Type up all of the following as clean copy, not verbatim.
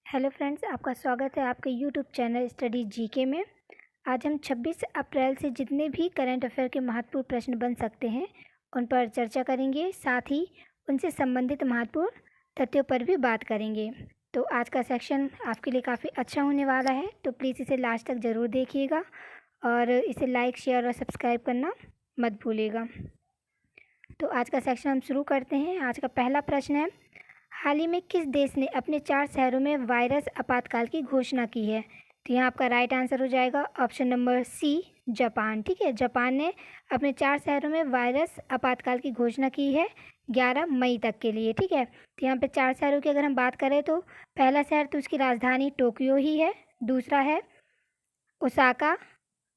Hello friends, आपका स्वागत है आपके यूट्यूब चैनल स्टडी जीके में। आज हम 26 अप्रैल से जितने भी करंट अफेयर के महत्वपूर्ण प्रश्न बन सकते हैं उन पर चर्चा करेंगे, साथ ही उनसे संबंधित महत्वपूर्ण तथ्यों पर भी बात करेंगे। तो आज का सेक्शन आपके लिए काफ़ी अच्छा होने वाला है, तो प्लीज़ इसे लास्ट तक ज़रूर देखिएगा और इसे लाइक, शेयर और सब्सक्राइब करना मत भूलिएगा। तो आज का सेक्शन हम शुरू करते हैं। आज का पहला प्रश्न है, हाल ही में किस देश ने अपने 4 शहरों में वायरस आपातकाल की घोषणा की है? तो यहाँ आपका राइट आंसर हो जाएगा ऑप्शन नंबर सी, जापान। ठीक है, जापान ने अपने 4 शहरों में वायरस आपातकाल की घोषणा की है 11 मई तक के लिए। ठीक है, तो यहाँ पे 4 शहरों की अगर हम बात करें तो पहला शहर तो उसकी राजधानी टोक्यो ही है, दूसरा है ओसाका,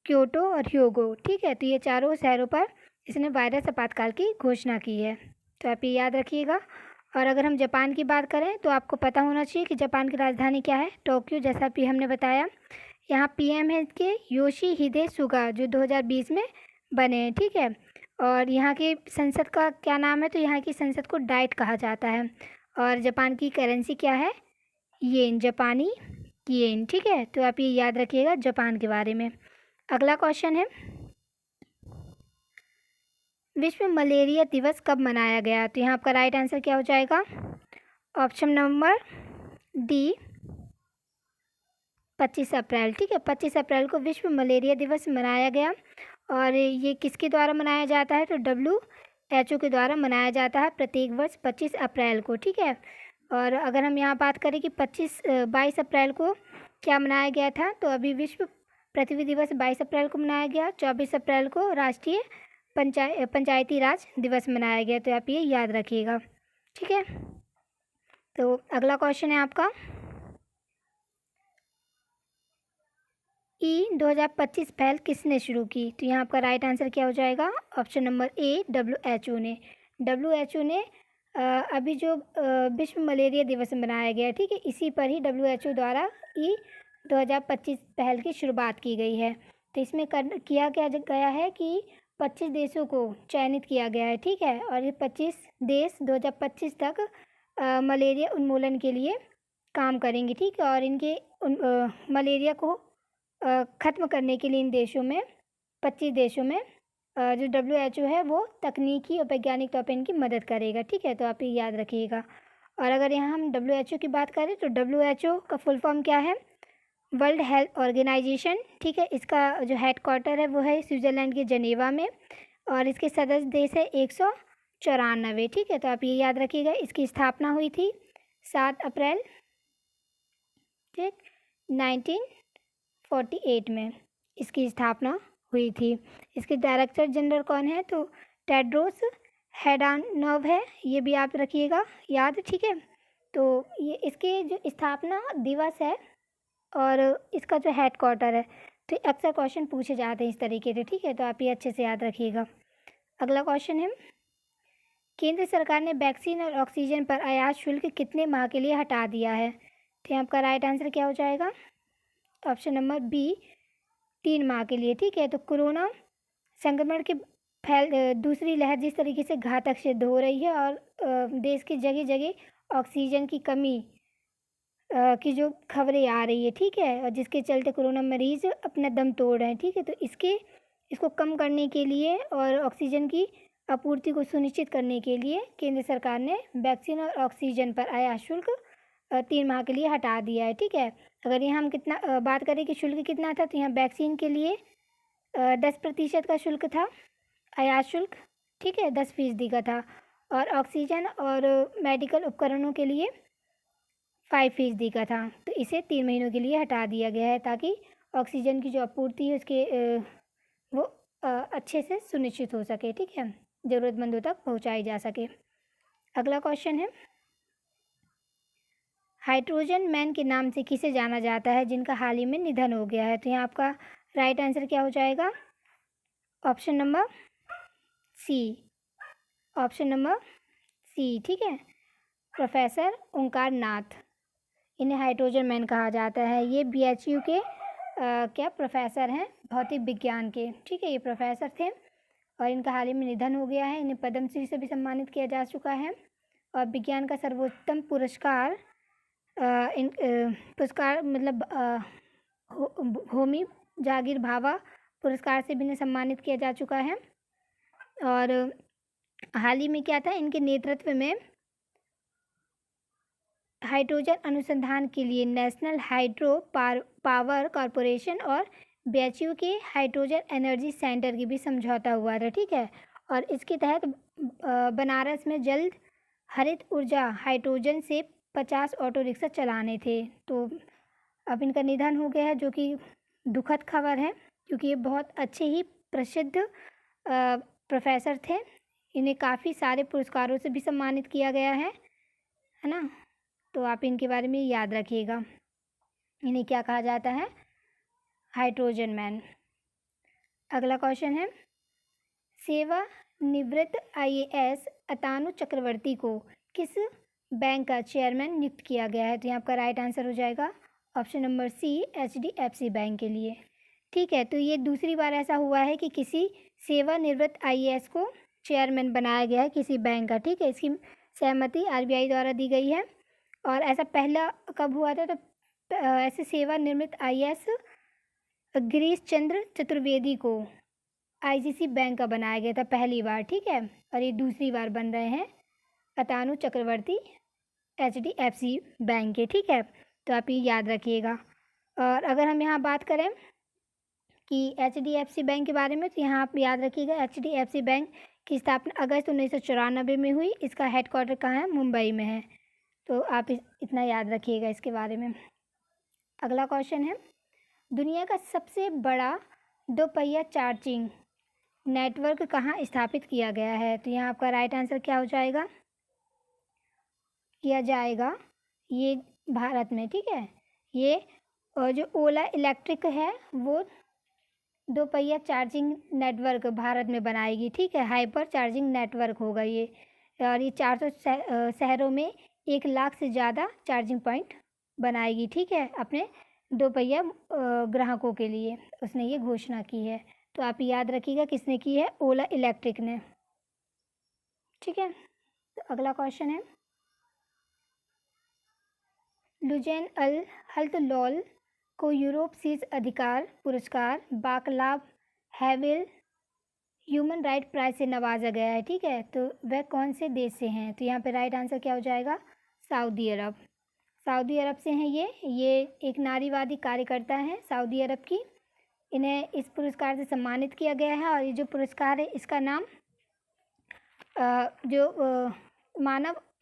क्योटो और ह्योगो। ठीक है, तो ये चारों शहरों पर इसने वायरस आपातकाल की घोषणा की है, तो आप ये याद रखिएगा। और अगर हम जापान की बात करें तो आपको पता होना चाहिए कि जापान की राजधानी क्या है, टोक्यो, जैसा भी हमने बताया। यहाँ पीएम है के योशिहिदे सुगा, जो 2020 में बने हैं। ठीक है, और यहाँ की संसद का क्या नाम है? तो यहाँ की संसद को डाइट कहा जाता है। और जापान की करेंसी क्या है? येन, जापानी येन। ठीक है, तो आप ये याद रखिएगा जापान के बारे में। अगला क्वेश्चन है, विश्व मलेरिया दिवस कब मनाया गया? तो यहाँ आपका राइट आंसर क्या हो जाएगा? ऑप्शन नंबर डी, 25 अप्रैल। ठीक है, 25 अप्रैल को विश्व मलेरिया दिवस मनाया गया। और ये किसके द्वारा मनाया जाता है? तो WHO के द्वारा मनाया जाता है प्रत्येक वर्ष 25 अप्रैल को। ठीक है, और अगर हम यहाँ बात करें कि 22 अप्रैल को क्या मनाया गया था, तो अभी विश्व पृथ्वी दिवस 22 अप्रैल को मनाया गया। 24 अप्रैल को राष्ट्रीय पंचायती राज दिवस मनाया गया, तो आप ये याद रखिएगा। ठीक है, तो अगला क्वेश्चन है आपका, 2025 पहल किसने शुरू की? तो यहाँ आपका राइट आंसर क्या हो जाएगा? ऑप्शन नंबर ए, WHO ने। WHO ने अभी जो विश्व मलेरिया दिवस मनाया गया, ठीक है, इसी पर ही WHO द्वारा 2025 पहल की शुरुआत की गई है। तो इसमें किया क्या गया है कि 25 देशों को चयनित किया गया है। ठीक है, और ये 25 देश 2025 तक मलेरिया उन्मूलन के लिए काम करेंगे। ठीक है, और इनके मलेरिया को ख़त्म करने के लिए इन देशों में 25 देशों में जो WHO है वो तकनीकी और वैज्ञानिक तौर पर इनकी मदद करेगा। ठीक है, तो आप ये याद रखिएगा। और अगर यहाँ हम WHO की बात करें तो WHO का फुल फॉर्म क्या है? World health organisation. ठीक है, इसका जो हेड क्वार्टर है वो है स्विट्ज़रलैंड के जनेवा में, और इसके सदस्य देश है 194। ठीक है, तो आप ये याद रखिएगा। इसकी स्थापना हुई थी 7 अप्रैल, ठीक, 1948 में इसकी स्थापना हुई थी। इसके डायरेक्टर जनरल कौन है? तो टेड्रोस एडानोव है, ये भी आप रखिएगा याद। ठीक है, तो ये इसके जो स्थापना दिवस है और इसका जो हेड क्वार्टर है, तो अक्सर क्वेश्चन पूछे जाते हैं इस तरीके से। ठीक है, तो आप ये अच्छे से याद रखिएगा। अगला क्वेश्चन है, केंद्र सरकार ने वैक्सीन और ऑक्सीजन पर आयात शुल्क कितने माह के लिए हटा दिया है? तो आपका राइट आंसर क्या हो जाएगा? ऑप्शन नंबर बी, 3 माह के लिए। ठीक है, तो कोरोना संक्रमण के दूसरी लहर जिस तरीके से घातक सिद्ध हो रही है और देश की जगह जगह ऑक्सीजन की कमी की जो खबरें आ रही है, ठीक है, और जिसके चलते कोरोना मरीज अपना दम तोड़ रहे हैं। ठीक है, तो इसको कम करने के लिए और ऑक्सीजन की आपूर्ति को सुनिश्चित करने के लिए केंद्र सरकार ने वैक्सीन और ऑक्सीजन पर आयात शुल्क 3 माह के लिए हटा दिया है। ठीक है, अगर यहाँ हम बात करें कि शुल्क कितना था, तो यहाँ वैक्सीन के लिए 10% का शुल्क था, आयात शुल्क। ठीक है, 10% का था, और ऑक्सीजन और मेडिकल उपकरणों के लिए 5% का था। तो इसे 3 महीनों के लिए हटा दिया गया है ताकि ऑक्सीजन की जो आपूर्ति है उसके वो अच्छे से सुनिश्चित हो सके। ठीक है, ज़रूरतमंदों तक पहुंचाई जा सके। अगला क्वेश्चन है, हाइड्रोजन मैन के नाम से किसे जाना जाता है जिनका हाल ही में निधन हो गया है? तो यहाँ आपका राइट आंसर क्या हो जाएगा? Option number C, option number C. ठीक है, प्रोफेसर ओंकार नाथ, इन्हें हाइड्रोजन मैन कहा जाता है। ये BHU के क्या प्रोफेसर हैं, भौतिक विज्ञान के। ठीक है, ये प्रोफेसर थे और इनका हाल ही में निधन हो गया है। इन्हें पद्मश्री से भी सम्मानित किया जा चुका है और विज्ञान का सर्वोत्तम पुरस्कार इन पुरस्कार मतलब होमी जागीर भाभा पुरस्कार से भी इन्हें सम्मानित किया जा चुका है। और हाल ही में क्या था, इनके नेतृत्व में हाइड्रोजन अनुसंधान के लिए नेशनल हाइड्रो पावर कॉरपोरेशन और बीएचयू के हाइड्रोजन एनर्जी सेंटर की भी समझौता हुआ था, ठीक है। और इसके तहत बनारस में जल्द हरित ऊर्जा हाइड्रोजन से 50 ऑटो रिक्शा चलाने थे। तो अब इनका निधन हो गया है, जो कि दुखद खबर है, क्योंकि ये बहुत अच्छे ही प्रसिद्ध प्रोफेसर थे। इन्हें काफ़ी सारे पुरस्कारों से भी सम्मानित किया गया है ना। तो आप इनके बारे में याद रखिएगा। इन्हें क्या कहा जाता है? Hydrogen man. अगला क्वेश्चन है, सेवानिवृत्त IAS अतानु चक्रवर्ती को किस बैंक का चेयरमैन नियुक्त किया गया है? तो यहाँ आपका राइट आंसर हो जाएगा option number C, HDFC bank के लिए, ठीक है। तो ये दूसरी बार ऐसा हुआ है कि किसी सेवानिवृत्त IAS को चेयरमैन बनाया गया है किसी बैंक का, ठीक है। इसकी सहमति RBI द्वारा दी गई है। और ऐसा पहला कब हुआ था? तो ऐसे सेवानिवृत्त IAS गिरीश चंद्र चतुर्वेदी को ICC बैंक का बनाया गया था पहली बार, ठीक है। और ये दूसरी बार बन रहे हैं अतानु चक्रवर्ती HDFC बैंक के, ठीक है। तो आप ये याद रखिएगा। और अगर हम यहाँ बात करें कि HDFC बैंक के बारे में, तो यहाँ आप याद रखिएगा HDFC बैंक की स्थापना अगस्त 1994 में हुई। इसका हेडक्वार्टर कहाँ है? मुंबई में है। तो आप इतना याद रखिएगा इसके बारे में। अगला क्वेश्चन है, दुनिया का सबसे बड़ा दोपहिया चार्जिंग नेटवर्क कहाँ स्थापित किया गया है? तो यहाँ आपका राइट आंसर क्या हो जाएगा? किया जाएगा ये भारत में, ठीक है। ये जो ओला इलेक्ट्रिक है वो दोपहिया चार्जिंग नेटवर्क भारत में बनाएगी, ठीक है। हाइपर चार्जिंग नेटवर्क होगा ये। और ये 400 शहरों में 1 लाख से ज़्यादा चार्जिंग पॉइंट बनाएगी, ठीक है, अपने दोपहिया ग्राहकों के लिए। उसने ये घोषणा की है। तो आप याद रखिएगा किसने की है? ओला इलेक्ट्रिक ने, ठीक है। तो अगला क्वेश्चन है, लुजैन अल हल्तलौल को यूरोप शीर्ष अधिकार पुरस्कार वाकलाव हैवेल ह्यूमन राइट प्राइज से नवाजा गया है, ठीक है। तो वह कौन से देश से हैं? तो यहाँ पे राइट आंसर क्या हो जाएगा? सऊदी अरब। सऊदी अरब से हैं ये एक नारीवादी कार्यकर्ता हैं सऊदी अरब की। इन्हें इस पुरस्कार से सम्मानित किया गया है। और ये जो पुरस्कार है इसका नाम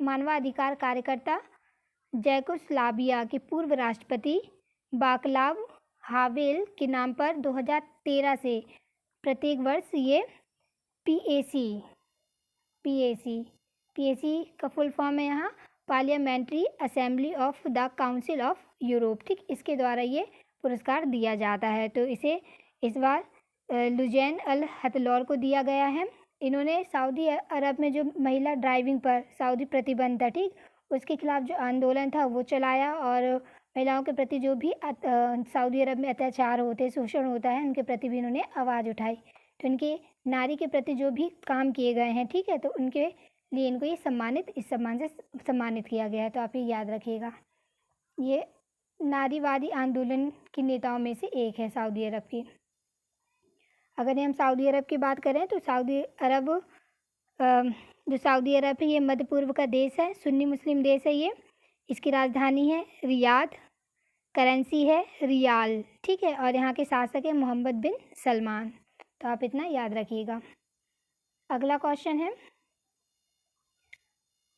मानवाधिकार कार्यकर्ता जैकोस्लाविया के पूर्व राष्ट्रपति वाकलाव हावेल के नाम पर 2013 से प्रत्येक वर्ष ये PAC का फुल फॉर्म है यहाँ parliamentary assembly of the council of Europe, ठीक, इसके द्वारा ये पुरस्कार दिया जाता है। तो इसे इस बार लुजैन अल हथलौल को दिया गया है। इन्होंने सऊदी अरब में जो महिला ड्राइविंग पर सऊदी प्रतिबंध था, ठीक, उसके खिलाफ जो आंदोलन था वो चलाया। और महिलाओं के प्रति जो भी सऊदी अरब में अत्याचार होते, शोषण होता है, उनके प्रति भी इन्होंने आवाज़ उठाई। तो इनके नारी के प्रति जो भी काम किए गए हैं, ठीक है, तो उनके लिए इनको ये इस सम्मान से सम्मानित किया गया है। तो आप ये याद रखिएगा। ये नारीवादी आंदोलन की नेताओं में से एक है सऊदी अरब की। अगर हम सऊदी अरब की बात करें तो सऊदी अरब है ये मध्य पूर्व का देश है, सुन्नी मुस्लिम देश है ये। इसकी राजधानी है रियाद, करेंसी है रियाल, ठीक है। और यहाँ के शासक है मोहम्मद बिन सलमान। तो आप इतना याद रखिएगा। अगला क्वेश्चन है,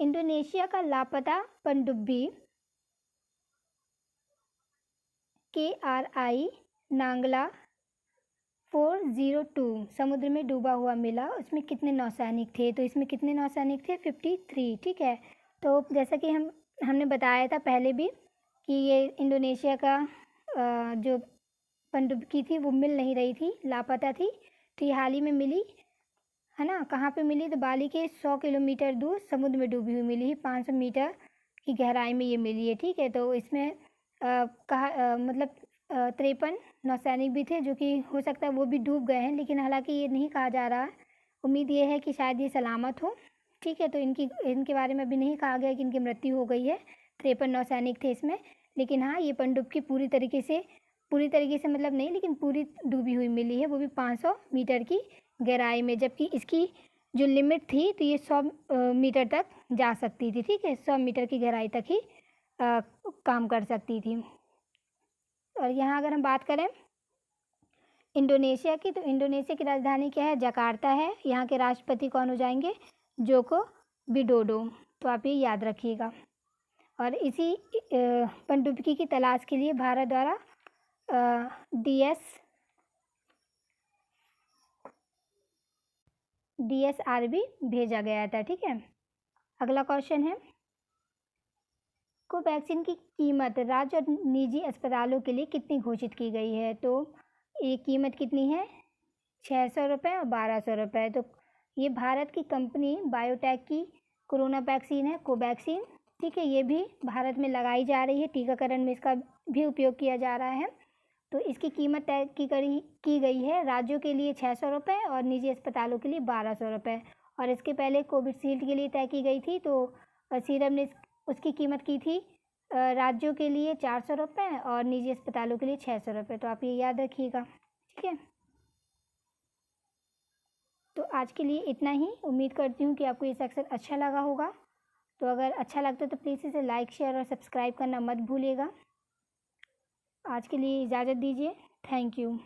इंडोनेशिया का लापता पनडुब्बी KRI नांगला 402 समुद्र में डूबा हुआ मिला। उसमें कितने नौसैनिक थे? तो इसमें कितने नौसैनिक थे? 53, ठीक है। तो जैसा कि हमने बताया था पहले भी कि ये इंडोनेशिया का जो पनडुब्बी थी वो मिल नहीं रही थी, लापता थी। तो ये हाल ही में मिली है ना। कहाँ पे मिली? तो बाली के 100 किलोमीटर दूर समुद्र में डूबी हुई मिली है, 500 मीटर की गहराई में ये मिली है, ठीक है। तो इसमें मतलब 53 नौसैनिक भी थे, जो कि हो सकता है वो भी डूब गए हैं, लेकिन हालांकि ये नहीं कहा जा रहा है। उम्मीद ये है कि शायद ये सलामत हो, ठीक है। तो इनके बारे में अभी नहीं कहा गया कि इनकी मृत्यु हो गई है। 53 नौसैनिक थे इसमें। लेकिन हाँ, ये पनडुब्बी पूरी तरीके से मतलब नहीं, लेकिन पूरी डूबी हुई मिली है, वो भी 500 मीटर की गहराई में, जबकि इसकी जो लिमिट थी तो ये 100 मीटर तक जा सकती थी। ठीक है, 100 मीटर की गहराई तक ही काम कर सकती थी। और यहाँ अगर हम बात करें इंडोनेशिया की, तो इंडोनेशिया की राजधानी क्या है? जकार्ता है। यहाँ के राष्ट्रपति कौन हो जाएंगे? Joko Widodo. तो आप ये याद रखिएगा। और इसी पनडुब्बी की तलाश के लिए भारत द्वारा DSRV भेजा गया था। ठीक है, अगला क्वेश्चन है, कोवैक्सीन की कीमत राज्य और निजी अस्पतालों के लिए कितनी घोषित की गई है? तो ये कीमत कितनी है? 600 रुपये और 1200 रुपये। तो ये भारत की कंपनी बायोटेक की कोरोना वैक्सीन है, कोवैक्सीन। ठीक है, ये भी भारत में लगाई जा रही है, टीकाकरण में इसका भी उपयोग किया जा रहा है। तो इसकी कीमत तय की गई है राज्यों के लिए 600 रुपये और निजी अस्पतालों के लिए 1200 रुपये। और इसके पहले कोविशील्ड के लिए तय की गई थी, तो सीरम ने उसकी कीमत की थी राज्यों के लिए 400 रुपये और निजी अस्पतालों के लिए 600 रुपये। तो आप ये याद रखिएगा। ठीक है, तो आज के लिए इतना ही। उम्मीद करती हूँ कि आपको ये सेक्शन अच्छा लगा होगा। तो अगर अच्छा लगता है तो प्लीज़ इसे लाइक, शेयर और सब्सक्राइब करना मत भूलिएगा। आज के लिए इजाज़त दीजिए। Thank you.